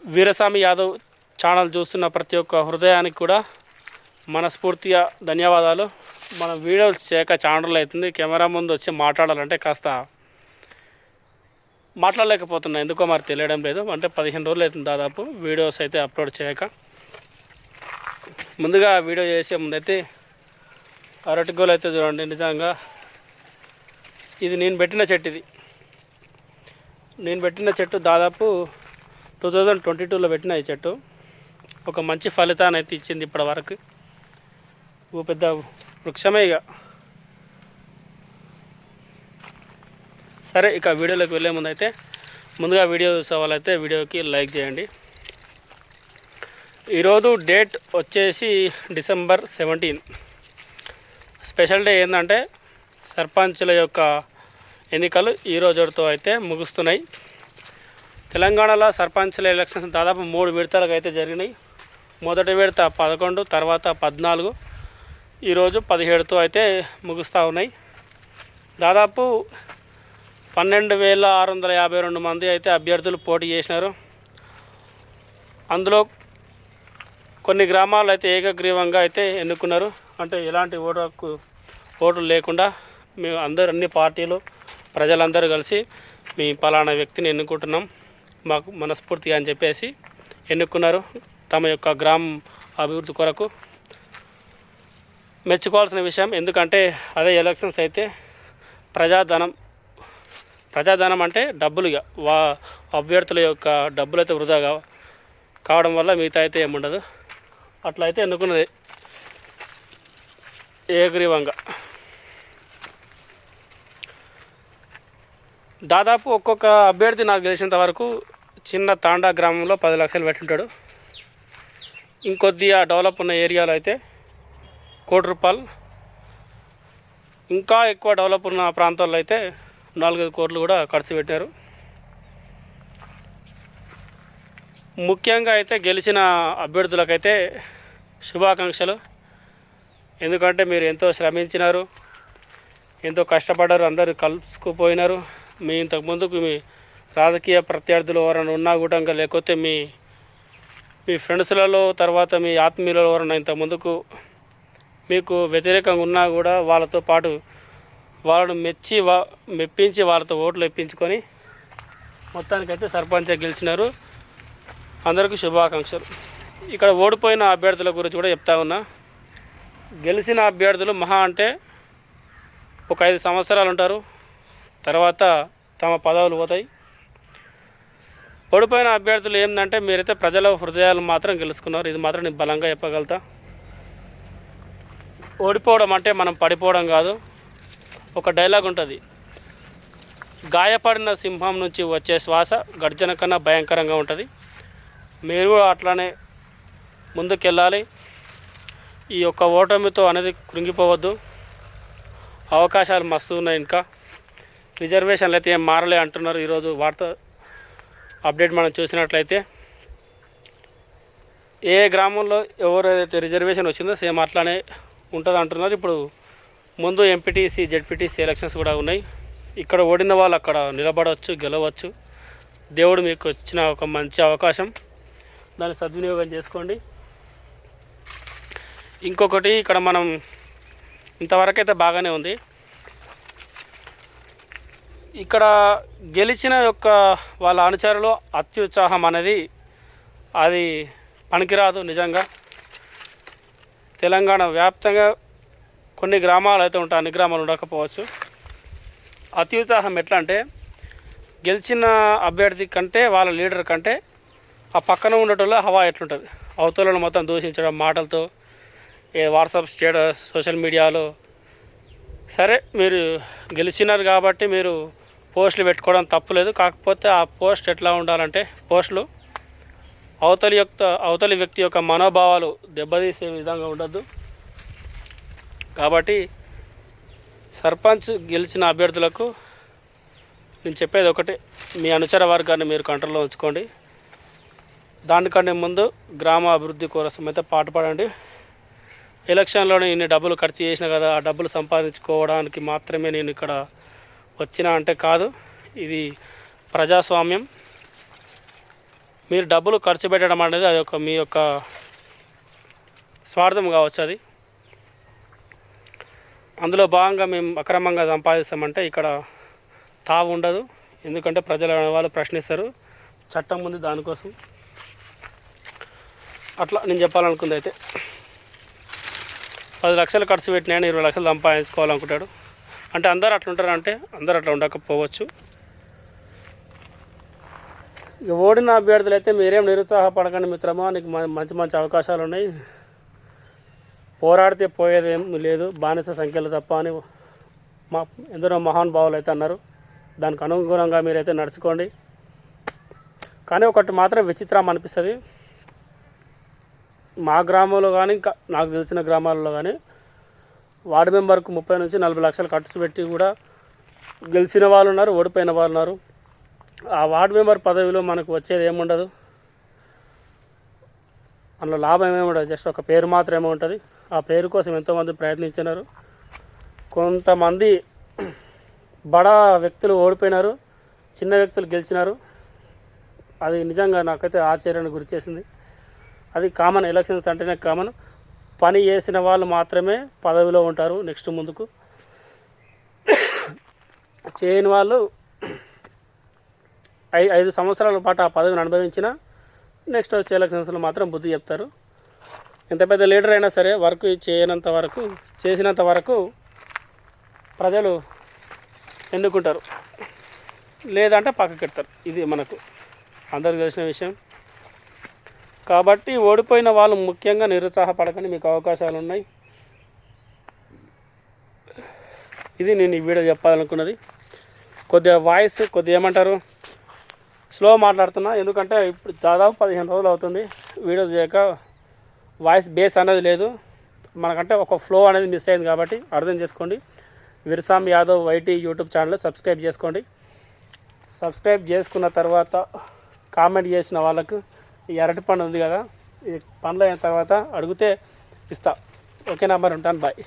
Veeraswamy Yadav channel చూస్తున్న ప్రతి ఒక్క హృదయానికి కూడా మనస్ఫూర్తిగా ధన్యవాదాలు. మన వీడియోస్ చేయక ఛానల్ అవుతుంది, కెమెరా ముందు వచ్చి మాట్లాడాలంటే కాస్త మాట్లాడలేకపోతున్నా, ఎందుకో మరి తెలియడం లేదు. అంటే 15 రోజులు అవుతుంది దాదాపు వీడియోస్ అయితే అప్లోడ్ చేయక. ముందుగా వీడియో చేసే ముందైతే అరటిగోలు అయితే చూడండి, నిజంగా ఇది నేను పెట్టిన చెట్టు దాదాపు 2022లో పెట్టిన ఈ చెట్టు ఒక మంచి ఫలితాన్ని అయితే ఇచ్చింది ఇప్పటి వరకు. ఓ పెద్ద వృక్షమే ఇక. సరే, ఇక వీడియోలోకి వెళ్ళే ముందు అయితే ముందుగా వీడియో చూసే వాళ్ళైతే వీడియోకి లైక్ చేయండి. ఈరోజు డేట్ వచ్చేసి డిసెంబర్ 17. స్పెషల్ డే ఏంటంటే సర్పంచ్ల యొక్క ఎన్నికలు ఈ రోజుతో అయితే ముగుస్తున్నాయి. తెలంగాణలో సర్పంచ్ల ఎలక్షన్స్ దాదాపు 3 విడతలకు అయితే జరిగినాయి. మొదటి విడత 11, తర్వాత 14, ఈరోజు 17తో అయితే ముగుస్తూ ఉన్నాయి. దాదాపు 12,652 మంది అయితే అభ్యర్థులు పోటీ చేసినారు. అందులో కొన్ని గ్రామాలు అయితే ఏకగ్రీవంగా అయితే ఎన్నుకున్నారు. అంటే ఎలాంటి ఓటు లేకుండా మేము అన్ని పార్టీలు ప్రజలందరూ కలిసి మీ పలానా వ్యక్తిని ఎన్నుకుంటున్నాం మాకు మనస్ఫూర్తిగా అని చెప్పేసి ఎన్నుకున్నారు. తమ యొక్క గ్రామం అభివృద్ధి కొరకు మెచ్చుకోవాల్సిన విషయం. ఎందుకంటే అదే ఎలక్షన్స్ అయితే ప్రజాధనం అంటే డబ్బులుగా అభ్యర్థుల యొక్క డబ్బులు అయితే వృధా కావడం వల్ల మిగతా అయితే ఏముండదు. అట్లా అయితే ఎన్నుకున్నది ఏకగ్రీవంగా. దాదాపు ఒక్కొక్క అభ్యర్థి నాకు తెలిసినంత వరకు చిన్న తాండా గ్రామంలో 10 లక్షలు పెట్టింటాడు. ఇంకొద్దిగా డెవలప్ ఉన్న ఏరియాలో అయితే ₹1 కోటి, ఇంకా ఎక్కువ డెవలప్ ఉన్న ప్రాంతాల్లో అయితే 4-5 కోట్లు కూడా ఖర్చు పెట్టారు. ముఖ్యంగా అయితే గెలిచిన అభ్యర్థులకైతే శుభాకాంక్షలు. ఎందుకంటే మీరు ఎంతో శ్రమించినారు, ఎంతో కష్టపడ్డారు, అందరూ కలుసుకుపోయినారు. మీ ఇంతకుముందుకు మీ రాజకీయ ప్రత్యర్థులు ఎవరైనా ఉన్నా కూడా, లేకపోతే మీ ఫ్రెండ్స్లలో తర్వాత మీ ఆత్మీయులలో ఎవరైనా ఇంతకుముందుకు మీకు వ్యతిరేకంగా ఉన్నా కూడా వాళ్ళతో పాటు వాళ్ళను మెప్పించి వాళ్ళతో ఓట్లు ఇప్పించుకొని మొత్తానికైతే సర్పంచ్ గెలిచినారు. అందరికీ శుభాకాంక్షలు. ఇక్కడ ఓడిపోయిన అభ్యర్థుల గురించి కూడా చెప్తా ఉన్నా. గెలిచిన అభ్యర్థులు మహా అంటే ఒక 5 సంవత్సరాలు ఉంటారు, తర్వాత తమ పదవులు పోతాయి. ఓడిపోయిన అభ్యర్థులు ఏంటంటే మీరైతే ప్రజల హృదయాలు మాత్రం గెలుచుకున్నారు. ఇది మాత్రం నేను బలంగా చెప్పగలుగుతా. ఓడిపోవడం అంటే మనం పడిపోవడం కాదు. ఒక డైలాగ్ ఉంటుంది, గాయపడిన సింహం నుంచి వచ్చే శ్వాస గర్జన కన్నా భయంకరంగా ఉంటుంది. మీరు అట్లానే ముందుకెళ్ళాలి. ఈ యొక్క ఓటమితో అనేది కృంగిపోవద్దు. అవకాశాలు మస్తు ఉన్నాయి. ఇంకా రిజర్వేషన్లు అయితే ఏం మారలే అంటున్నారు. ఈరోజు వార్త అప్డేట్ మనం చూసినట్లయితే ఏ గ్రామంలో ఎవరైతే రిజర్వేషన్ వచ్చిందో సేమ్ అట్లానే ఉంటుంది అంటున్నారు. ఇప్పుడు ముందు ఎంపీటీసీ, జెడ్పీటీసీ ఎలక్షన్స్ కూడా ఉన్నాయి. ఇక్కడ ఓడిన వాళ్ళు అక్కడ నిలబడవచ్చు, గెలవచ్చు. దేవుడు మీకు వచ్చిన ఒక మంచి అవకాశం, దాన్ని సద్వినియోగం చేసుకోండి. ఇంకొకటి, ఇక్కడ మనం ఇంతవరకైతే బాగానే ఉంది. ఇక్కడ గెలిచిన యొక్క వాళ్ళ అనుచరులు అత్యుత్సాహం అనేది అది పనికిరాదు. నిజంగా తెలంగాణ వ్యాప్తంగా కొన్ని గ్రామాలు అయితే ఉంటాయి, అన్ని గ్రామాలు ఉండకపోవచ్చు. అత్యుత్సాహం ఎట్లా అంటే గెలిచిన అభ్యర్థి కంటే వాళ్ళ లీడర్ కంటే ఆ పక్కన ఉండటంలో హవా ఎట్లుంటుంది. అవతలను మొత్తం దూషించడం మాటలతో, వాట్సాప్ స్టేటస్, సోషల్ మీడియాలో. సరే, మీరు గెలిచినారు కాబట్టి మీరు పోస్టులు పెట్టుకోవడం తప్పులేదు. కాకపోతే ఆ పోస్ట్ ఎట్లా ఉండాలంటే పోస్టులు అవతలి వ్యక్తి యొక్క మనోభావాలు దెబ్బతీసే విధంగా ఉండద్దు. కాబట్టి సర్పంచ్ గెలిచిన అభ్యర్థులకు నేను చెప్పేది ఒకటే, మీ అనుచర వర్గాన్ని మీరు కంట్రోల్లో ఉంచుకోండి. దానికంటే ముందు గ్రామ అభివృద్ధి కోసం అయితే పాటుపడండి. ఎలక్షన్లోనే ఇన్ని డబ్బులు ఖర్చు చేసిన కదా, ఆ డబ్బులు సంపాదించుకోవడానికి మాత్రమే నేను ఇక్కడ వచ్చినా అంటే కాదు. ఇది ప్రజాస్వామ్యం. మీరు డబ్బులు ఖర్చు పెట్టడం అనేది అది ఒక మీ యొక్క స్వార్థం కావచ్చు. అది అందులో భాగంగా మేము అక్రమంగా సంపాదిస్తామంటే ఇక్కడ తావు ఉండదు. ఎందుకంటే ప్రజలు వాళ్ళు ప్రశ్నిస్తారు, చట్టం ఉంది దానికోసం. అట్లా నేను చెప్పాలనుకుంది అయితే 10 లక్షలు ఖర్చు పెట్టినా 20 లక్షలు సంపాదించుకోవాలనుకుంటాడు. అంటే అందరూ అట్లా ఉంటారు అంటే అందరూ అట్లా ఉండకపోవచ్చు. ఇక ఓడిన అభ్యర్థులు అయితే మీరేం నిరుత్సాహపడకండి మిత్రమా, నీకు మంచి మంచి అవకాశాలు ఉన్నాయి, పోరాడితే పోయేది ఏం లేదు, బానిస సంఖ్యలు తప్ప అని ఎందరో మహానుభావులు అయితే అన్నారు. దానికి అనుగుణంగా మీరైతే నడుచుకోండి. కానీ ఒకటి మాత్రం విచిత్రం అనిపిస్తుంది, మా గ్రామంలో కానీ ఇంకా నాకు తెలిసిన గ్రామాలలో కానీ వార్డు మెంబర్కు 30 నుంచి 40 లక్షలు ఖర్చు పెట్టి కూడా గెలిచిన వాళ్ళు ఉన్నారు, ఓడిపోయిన వాళ్ళు ఉన్నారు. ఆ వార్డు మెంబర్ పదవిలో మనకు వచ్చేది ఏముండదు, అందులో లాభం ఏముండదు, జస్ట్ ఒక పేరు మాత్రమే ఉంటుంది. ఆ పేరు కోసం ఎంతోమంది ప్రయత్నించినారు. కొంతమంది బడా వ్యక్తులు ఓడిపోయినారు, చిన్న వ్యక్తులు గెలిచినారు. అది నిజంగా నాకైతే ఆశ్చర్యానికి గురి చేసింది. అది కామన్, ఎలక్షన్స్ అంటేనే కామన్. పని చేసిన వాళ్ళు మాత్రమే పదవిలో ఉంటారు నెక్స్ట్ ముందుకు. చేయని వాళ్ళు 5 సంవత్సరాల పాటు ఆ పదవిని అనుభవించిన నెక్స్ట్ వచ్చే ఎలక్షన్స్లో మాత్రం బుద్ధి చెప్తారు. ఎంత పెద్ద లీడర్ అయినా సరే వర్క్ చేసినంత వరకు ప్రజలు ఎన్నుకుంటారు, లేదంటే పక్కకెడతారు. ఇది మనకు అందరికీ తెలిసిన విషయం. కాబట్టి ఓడిపోయిన వాళ్ళు ముఖ్యంగా నిరుత్సాహపడకండి, మీకు అవకాశాలు ఉన్నాయి. ఇది నేను ఈ వీడియో చెప్పాలనుకున్నది. కొద్దిగా వాయిస్ ఏమంటారు స్లో మాట్లాడుతున్నా, ఎందుకంటే ఇప్పుడు దాదాపు 15 రోజులు అవుతుంది వీడియో చేయక. వాయిస్ బేస్ అనేది లేదు మనకంటే, ఒక ఫ్లో అనేది మిస్ అయింది కాబట్టి అర్థం చేసుకోండి. Virasam Yadav YT YouTube channel subscribe చేసుకోండి. సబ్స్క్రైబ్ చేసుకున్న తర్వాత కామెంట్ చేసిన వాళ్ళకు ఈ అరటి పండు ఉంది కదా, ఈ పండ్లు అయిన తర్వాత అడిగితే ఇస్తా. ఓకేనా, మరి ఉంటాను, బాయ్.